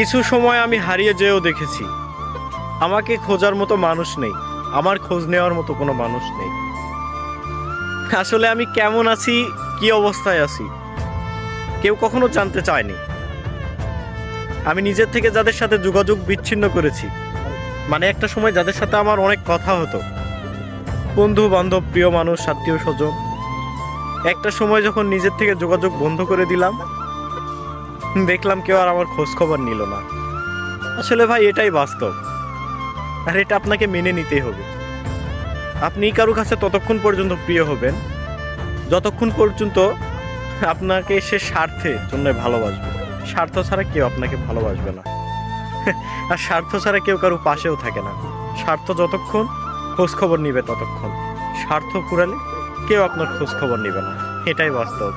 কিছু সময় আমি হারিয়ে যেও দেখেছি। আমাকে খোঁজার মতো মানুষ নেই, আমার খোঁজ নেওয়ার মতো কোনো মানুষ নেই। আসলে আমি কেমন আছি, কি অবস্থায় আছি, কেউ কখনো জানতে চায়নি। আমি নিজের থেকে যাদের সাথে যোগাযোগ বিচ্ছিন্ন করেছি, মানে একটা সময় যাদের সাথে আমার অনেক কথা হতো, বন্ধু বান্ধব, প্রিয় মানুষ, আত্মীয় স্বজন, একটা সময় যখন নিজের থেকে যোগাযোগ বন্ধ করে দিলাম, দেখলাম কেউ আর আমার খোঁজ খবর নিল না। আসলে ভাই এটাই বাস্তব, আর এটা আপনাকে মেনে নিতেই হবে। আপনি কারো কাছে ততক্ষণ পর্যন্ত প্রিয় হবেন যতক্ষণ পর্যন্ত আপনাকে সে স্বার্থের জন্য ভালোবাসবে। স্বার্থ ছাড়া কেউ আপনাকে ভালোবাসবে না, আর স্বার্থ ছাড়া কেউ কারো পাশেও থাকে না। স্বার্থ যতক্ষণ, খোঁজ খবর নিবে ততক্ষণ। স্বার্থ ফুরালে কেউ আপনার খোঁজ খবর নিবে না, এটাই বাস্তব।